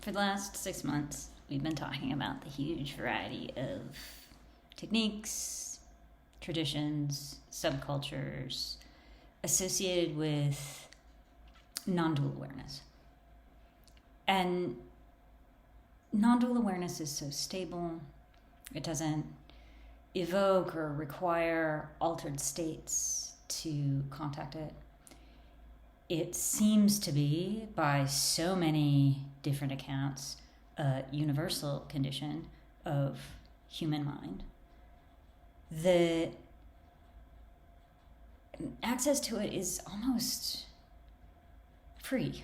For the last 6 months, we've been talking about the huge variety of techniques, traditions, subcultures associated with non-dual awareness. And non-dual awareness is so stable. It doesn't evoke or require altered states to contact it. It seems to be, by so many different accounts, a universal condition of human mind. The access to it is almost free,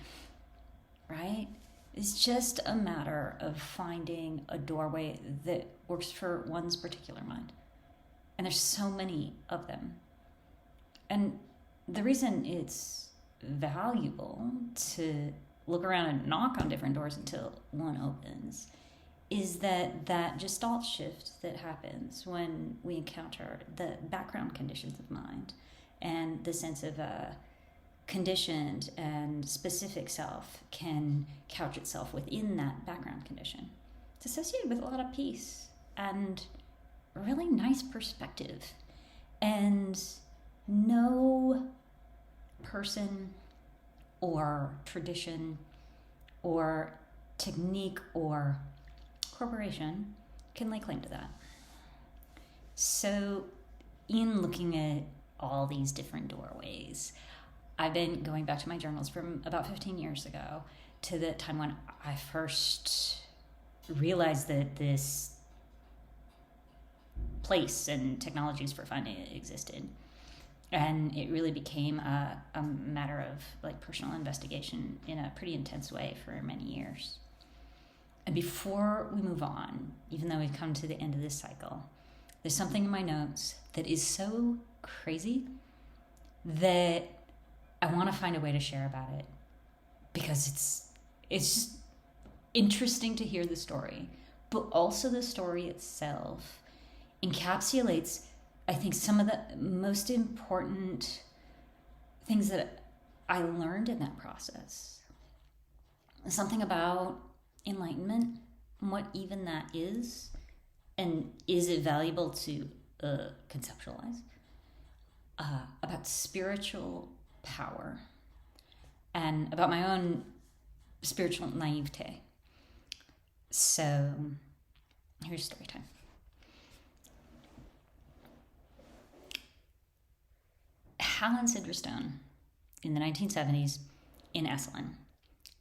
right? It's just a matter of finding a doorway that works for one's particular mind. And there's so many of them. And the reason it's valuable to look around and knock on different doors until one opens is that gestalt shift that happens when we encounter the background conditions of mind and the sense of a conditioned and specific self can couch itself within that background condition. It's associated with a lot of peace and a really nice perspective. And no person or tradition or technique or corporation can lay claim to that. So in looking at all these different doorways, I've been going back to my journals from about 15 years ago to the time when I first realized that this place and technologies for fun existed. And it really became a matter of like personal investigation in a pretty intense way for many years. And before we move on, even though we've come to the end of this cycle, there's something in my notes that is so crazy that I want to find a way to share about it, because it's just interesting to hear the story, but also the story itself encapsulates, I think, some of the most important things that I learned in that process. Something about enlightenment, and what even that is, and is it valuable to conceptualize, about spiritual power, and about my own spiritual naivete. So here's story time. Hal Sidrestone in the 1970s in Esalen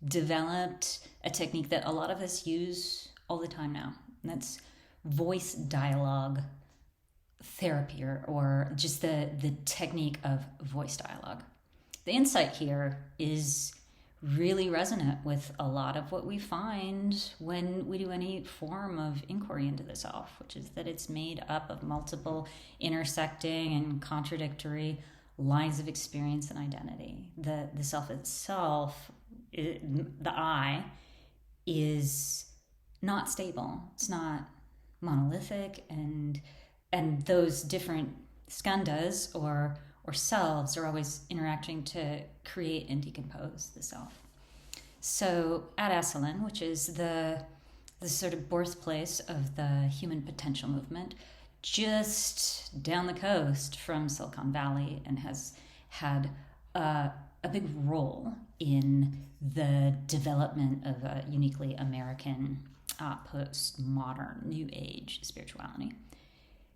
developed a technique that a lot of us use all the time now. And that's voice dialogue therapy, or just the technique of voice dialogue. The insight here is really resonant with a lot of what we find when we do any form of inquiry into the self, which is that it's made up of multiple intersecting and contradictory lines of experience and identity. The self itself, the I, is not stable. It's not monolithic, and those different skandhas or selves are always interacting to create and decompose the self. So at Esalen, which is the sort of birthplace of the human potential movement, just down the coast from Silicon Valley, and has had a big role in the development of a uniquely American postmodern New Age spirituality.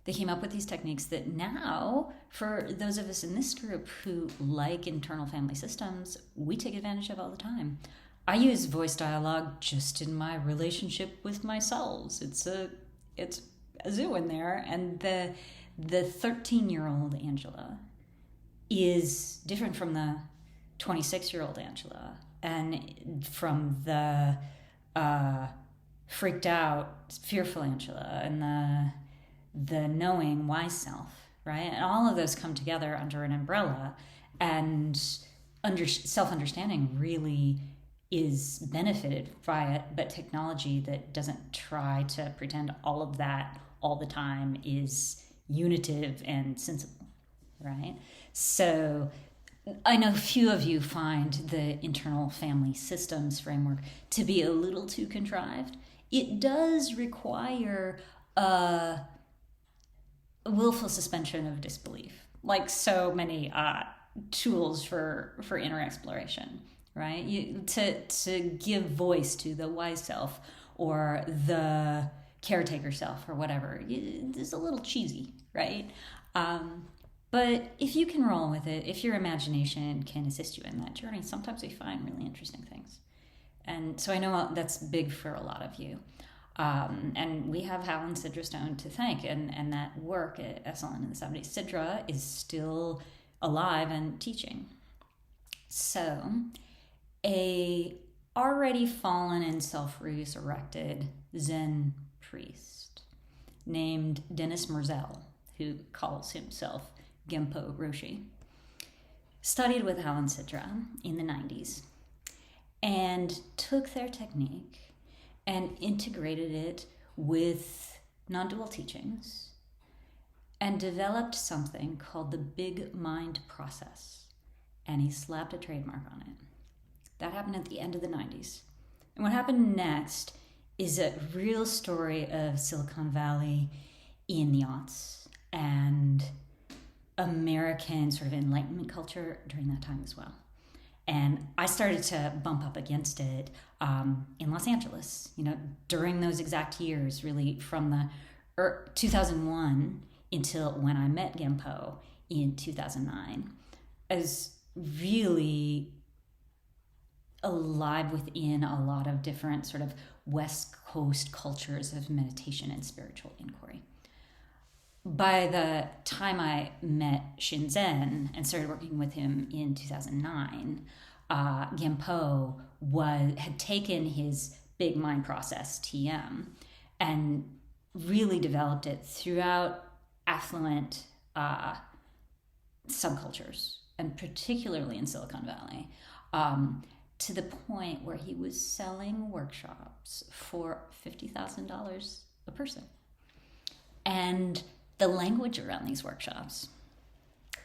They came up with these techniques that now, for those of us in this group who like internal family systems, we take advantage of all the time. I use voice dialogue just in my relationship with myself. It's a zoo in there, and the 13-year-old Angela is different from the 26-year-old Angela, and from the freaked out, fearful Angela, and the knowing wise self, right? And all of those come together under an umbrella, and self-understanding really is benefited by it, but technology that doesn't try to pretend all of that all the time is unitive and sensible, right? So I know few of you find the internal family systems framework to be a little too contrived. It does require a willful suspension of disbelief, like so many tools for inner exploration, right? To give voice to the wise self or the caretaker self or whatever. It's a little cheesy, right? But if you can roll with it, if your imagination can assist you in that journey, sometimes we find really interesting things. And so I know that's big for a lot of you. And we have Hal and Sidra Stone to thank, and that work at Esalen in the 70s. Sidra is still alive and teaching. So, a already fallen and self-resurrected Zen priest named Dennis Merzel, who calls himself Genpo Roshi, studied with Hal and Sidra in the 90s and took their technique and integrated it with non-dual teachings and developed something called the big mind process. And he slapped a trademark on it. That happened at the end of the 90s. And what happened next is a real story of Silicon Valley in the aughts and American sort of enlightenment culture during that time as well. And I started to bump up against it in Los Angeles, during those exact years, really from the 2001 until when I met Genpo in 2009, as really alive within a lot of different sort of West Coast cultures of meditation and spiritual inquiry. By the time I met Shinzen and started working with him in 2009, Genpo had taken his big mind process, TM, and really developed it throughout affluent subcultures, and particularly in Silicon Valley, to the point where he was selling workshops for $50,000 a person. And the language around these workshops,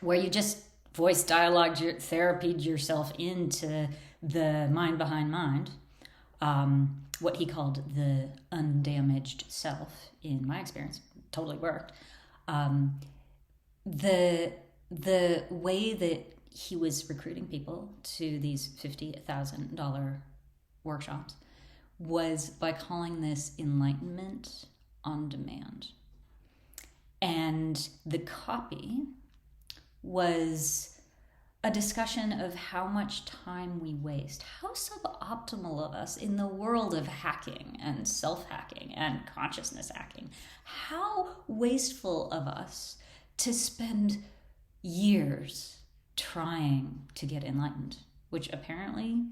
where you just voice dialogue, therapied yourself into the mind behind mind, what he called the undamaged self, in my experience, totally worked. The way that he was recruiting people to these $50,000 workshops was by calling this enlightenment on demand. And the copy was a discussion of how much time we waste, how suboptimal of us in the world of hacking and self-hacking and consciousness hacking, how wasteful of us to spend years trying to get enlightened, which apparently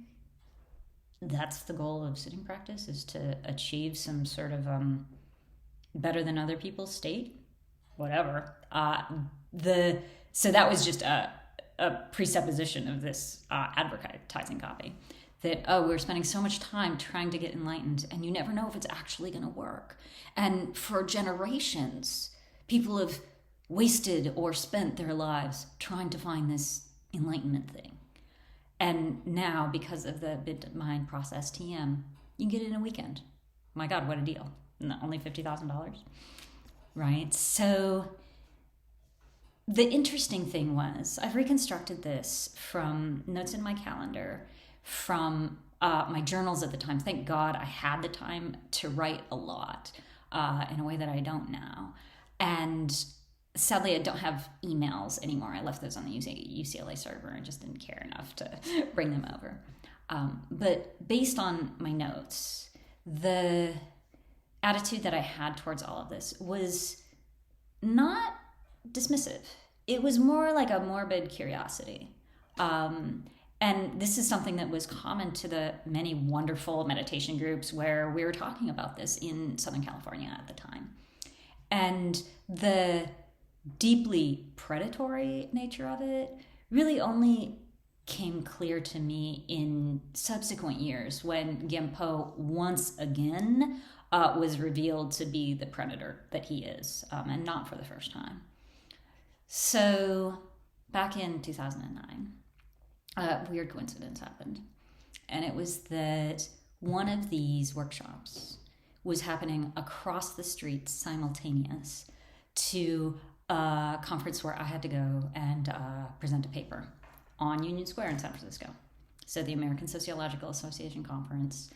that's the goal of sitting practice, is to achieve some sort of better than other people's state, whatever. So that was just a presupposition of this advertising copy, that, we're spending so much time trying to get enlightened, and you never know if it's actually going to work. And for generations, people have wasted or spent their lives trying to find this enlightenment thing. And now, because of the big mind process, TM, you can get it in a weekend. My God, what a deal. Only $50,000, right? So the interesting thing was, I've reconstructed this from notes in my calendar, from my journals at the time. Thank God I had the time to write a lot in a way that I don't now. And sadly, I don't have emails anymore. I left those on the UCLA server and just didn't care enough to bring them over. But based on my notes, the attitude that I had towards all of this was not dismissive. It was more like a morbid curiosity. And this is something that was common to the many wonderful meditation groups where we were talking about this in Southern California at the time. And the deeply predatory nature of it really only came clear to me in subsequent years when Genpo once again was revealed to be the predator that he is, and not for the first time. So back in 2009, a weird coincidence happened. And it was that one of these workshops was happening across the street simultaneous to a conference where I had to go and present a paper on Union Square in San Francisco. So the American Sociological Association conference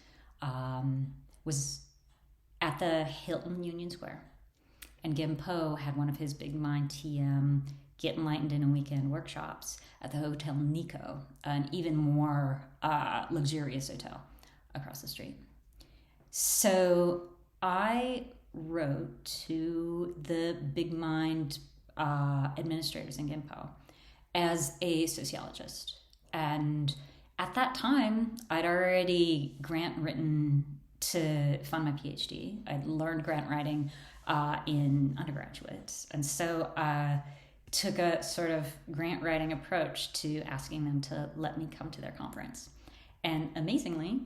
was at the Hilton Union Square. And Gim Po had one of his Big Mind TM Get Enlightened in a Weekend workshops at the Hotel Nico, an even more luxurious hotel across the street. So I wrote to the Big Mind administrators in Gim Po as a sociologist. And at that time, I'd already grant written to fund my PhD. I'd learned grant writing in undergraduates. And so I took a sort of grant writing approach to asking them to let me come to their conference. And amazingly,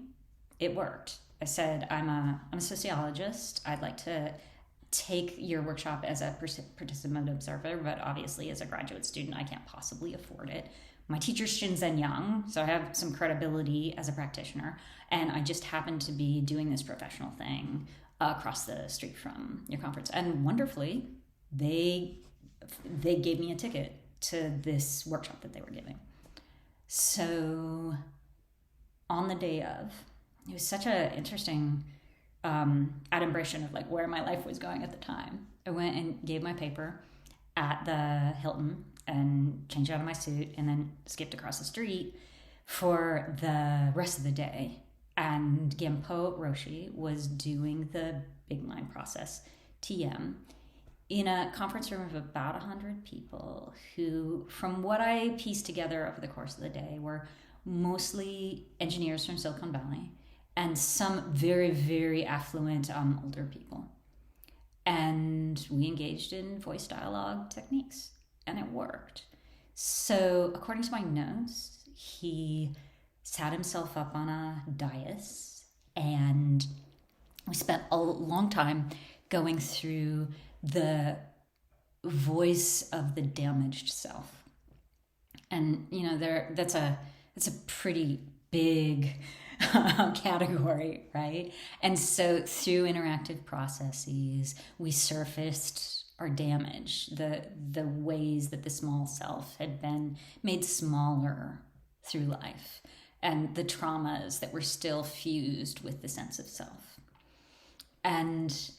it worked. I said, I'm a sociologist. I'd like to take your workshop as a participant observer, but obviously as a graduate student, I can't possibly afford it. My teacher's Shinzen Yang, so I have some credibility as a practitioner, and I just happen to be doing this professional thing across the street from your conference. And wonderfully, they gave me a ticket to this workshop that they were giving. So on the day of, it was such an interesting adumbration of like where my life was going at the time. I went and gave my paper at the Hilton and changed out of my suit and then skipped across the street for the rest of the day. And Genpo Roshi was doing the Big Mind Process TM in a conference room of about 100 people who, from what I pieced together over the course of the day, were mostly engineers from Silicon Valley and some very, very affluent older people. And we engaged in voice dialogue techniques, and it worked. So according to my notes, he sat himself up on a dais, and we spent a long time going through the voice of the damaged self. And you know, that's a pretty big category, right? And so through interactive processes, we surfaced our damage, the ways that the small self had been made smaller through life, and the traumas that were still fused with the sense of self. And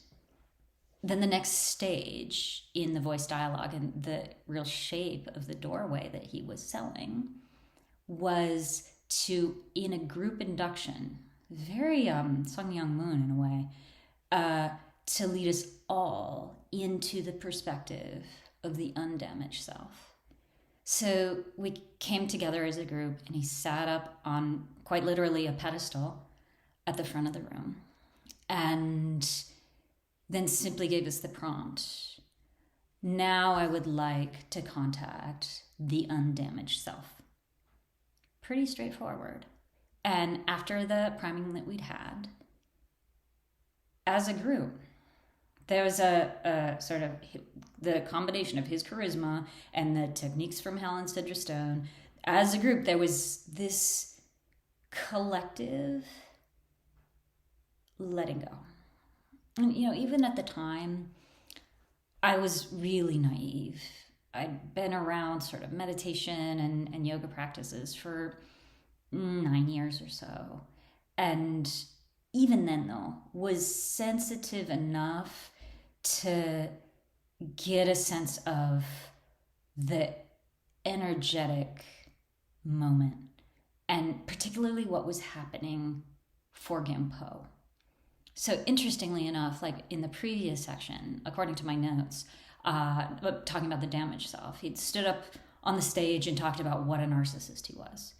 then the next stage in the voice dialogue and the real shape of the doorway that he was selling was to, in a group induction, very Sung Young Moon in a way, to lead us all into the perspective of the undamaged self. So we came together as a group, and he sat up on quite literally a pedestal at the front of the room, and then simply gave us the prompt. Now I would like to contact the undamaged self. Pretty straightforward. And after the priming that we'd had, as a group, there was a sort of the combination of his charisma and the techniques from Helen Sidra Stone. As a group, there was this collective letting go. And, you know, even at the time, I was really naive. I'd been around sort of meditation and yoga practices for 9 years or so. And even then, though, was sensitive enough to get a sense of the energetic moment, and particularly what was happening for Genpo. So interestingly enough, like in the previous section, according to my notes, talking about the damaged self, he'd stood up on the stage and talked about what a narcissist he was,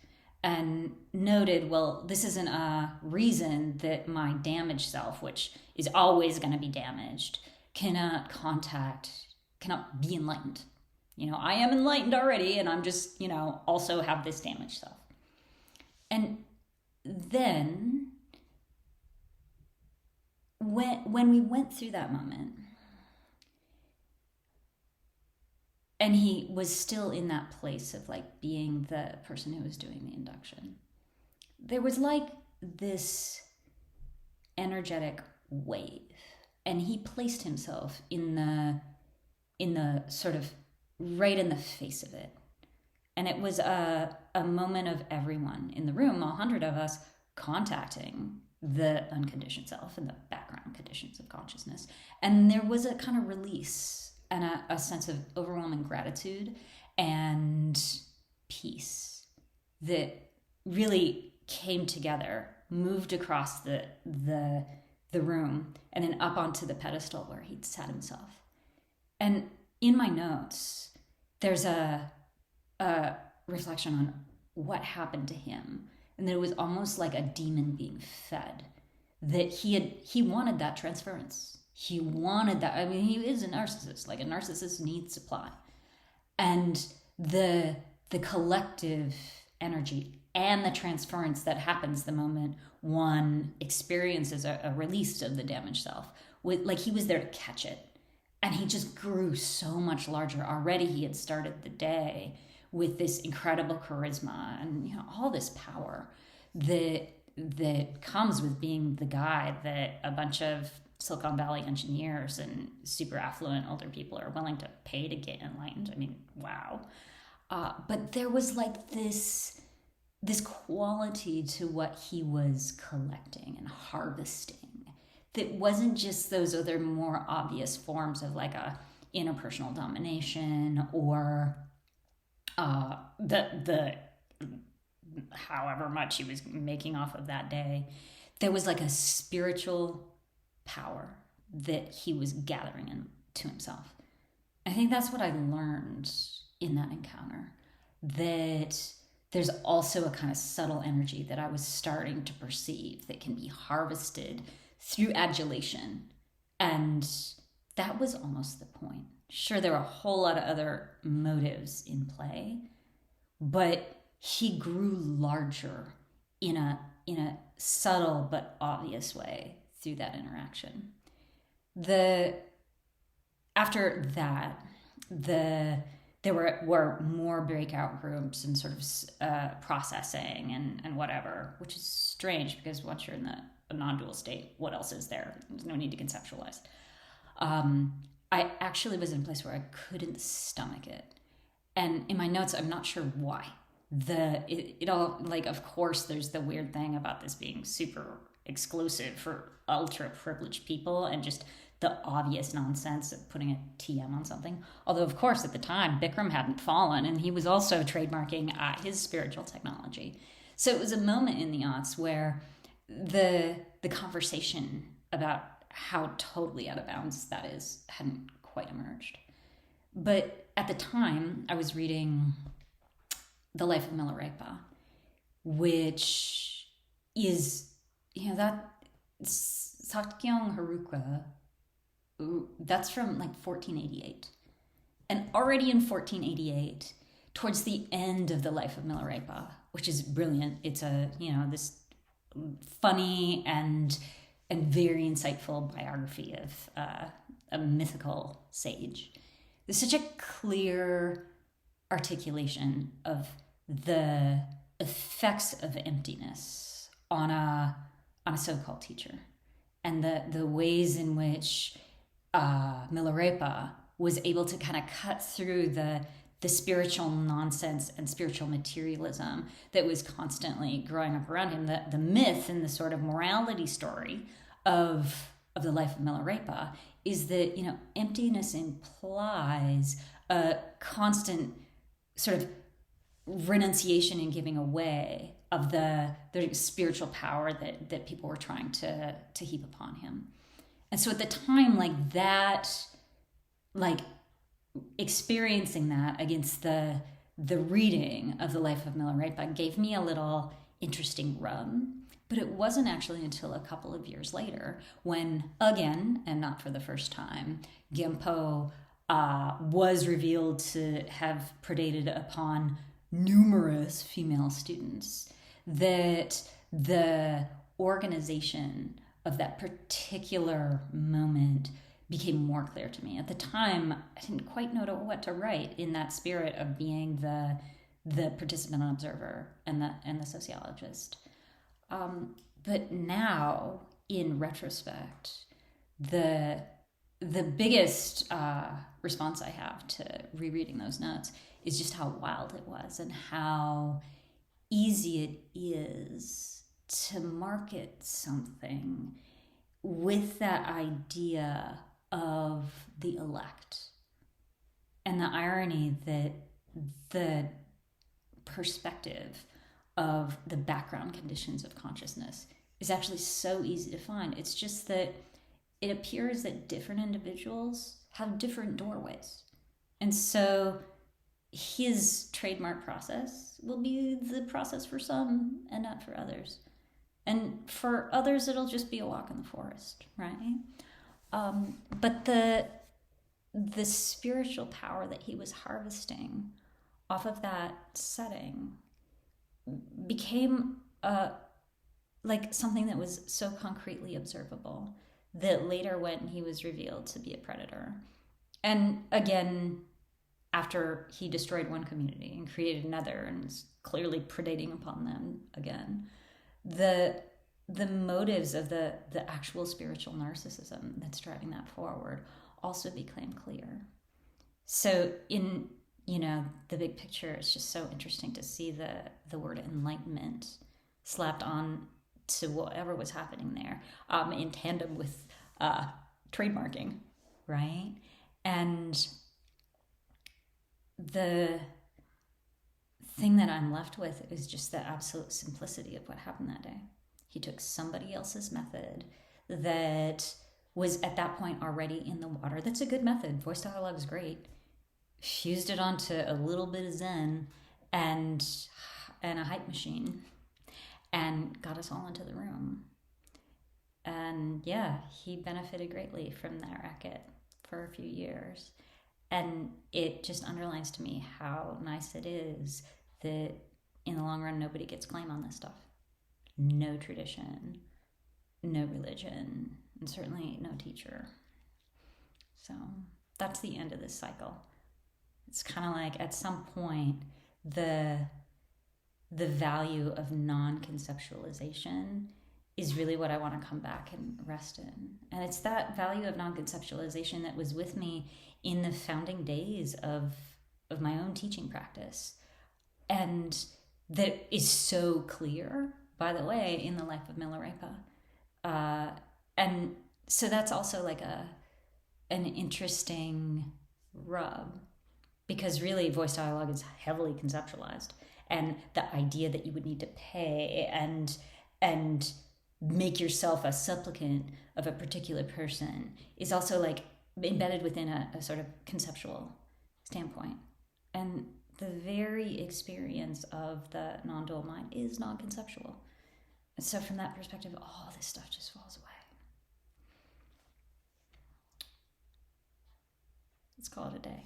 and noted, well, this isn't a reason that my damaged self, which is always going to be damaged, cannot be enlightened. You know, I am enlightened already, and I'm just, you know, also have this damaged self. And then when we went through that moment, And he was still in that place of like being the person who was doing the induction. There was like this energetic wave, and he placed himself in the sort of right in the face of it. And it was a moment of everyone in the room, 100 of us, contacting the unconditioned self and the background conditions of consciousness. And there was a kind of release and a sense of overwhelming gratitude and peace that really came together, moved across the room, and then up onto the pedestal where he'd sat himself. And in my notes, there's a reflection on what happened to him, and that it was almost like a demon being fed. That he wanted that transference. He wanted that. I mean, he is a narcissist. Like a narcissist needs supply, and the collective energy and the transference that happens the moment one experiences a release of the damaged self. Like he was there to catch it, and he just grew so much larger. Already, he had started the day with this incredible charisma and all this power that comes with being the guy that a bunch of Silicon Valley engineers and super affluent older people are willing to pay to get enlightened. I mean, wow. But there was like this quality to what he was collecting and harvesting that wasn't just those other more obvious forms of like a interpersonal domination or the however much he was making off of that day. There was like a spiritual power that he was gathering into himself. I think that's what I learned in that encounter, that there's also a kind of subtle energy that I was starting to perceive that can be harvested through adulation. And that was almost the point. Sure, there were a whole lot of other motives in play, but he grew larger in a subtle but obvious way through that interaction. After that, there were more breakout groups and sort of processing and whatever, which is strange because once you're in a non-dual state, what else is there? There's no need to conceptualize. I actually was in a place where I couldn't stomach it. And in my notes, I'm not sure why. It all, like, of course, there's the weird thing about this being super exclusive for ultra privileged people and just the obvious nonsense of putting a TM on something. Although, of course, at the time, Bikram hadn't fallen, and he was also trademarking his spiritual technology. So it was a moment in the aughts where the conversation about how totally out of bounds that is hadn't quite emerged. But at the time, I was reading The Life of Milarepa, which is, that Sakyong Haruka, that's from like 1488. And already in 1488, towards the end of The Life of Milarepa, which is brilliant, it's this funny and very insightful biography of a mythical sage. There's such a clear articulation of the effects of emptiness on a so-called teacher, and the ways in which Milarepa was able to kind of cut through the spiritual nonsense and spiritual materialism that was constantly growing up around him. The myth and the sort of morality story of the life of Milarepa is that emptiness implies a constant sort of renunciation and giving away of the spiritual power that people were trying to heap upon him. And so at the time, like that, like experiencing that against the reading of The Life of Milarepa gave me a little interesting rub. But it wasn't actually until a couple of years later when, again, and not for the first time, Genpo was revealed to have predated upon numerous female students, that the organization of that particular moment became more clear to me. At the time, I didn't quite know what to write in that spirit of being the participant and observer and the sociologist. But now, in retrospect, the biggest response I have to rereading those notes is just how wild it was and how easy it is to market something with that idea of the elect, and the irony that the perspective of the background conditions of consciousness is actually so easy to find. It's just that it appears that different individuals have different doorways. And so his trademark process will be the process for some and not for others. And for others, it'll just be a walk in the forest, right? But the spiritual power that he was harvesting off of that setting became like something that was so concretely observable that later, when he was revealed to be a predator, and again, after he destroyed one community and created another and is clearly predating upon them again, the motives of the actual spiritual narcissism that's driving that forward also became clear. So in the big picture, it's just so interesting to see the word enlightenment slapped on to whatever was happening there, in tandem with trademarking, right? And the thing that I'm left with is just the absolute simplicity of what happened that day. He took somebody else's method that was at that point already in the water. That's a good method. Voice dialogue is great. Fused it onto a little bit of Zen and a hype machine, and got us all into the room. And yeah, he benefited greatly from that racket for a few years. And it just underlines to me how nice it is that in the long run, nobody gets claim on this stuff. No tradition, no religion, and certainly no teacher. So that's the end of this cycle. It's kind of like at some point, the value of non-conceptualization is really what I want to come back and rest in. And it's that value of non-conceptualization that was with me in the founding days of my own teaching practice. And that is so clear, by the way, in the life of Milarepa. And so that's also like an interesting rub, because really voice dialogue is heavily conceptualized. And the idea that you would need to pay and make yourself a supplicant of a particular person is also like embedded within a sort of conceptual standpoint. And the very experience of the non-dual mind is non-conceptual. And so from that perspective, all this stuff just falls away. Let's call it a day.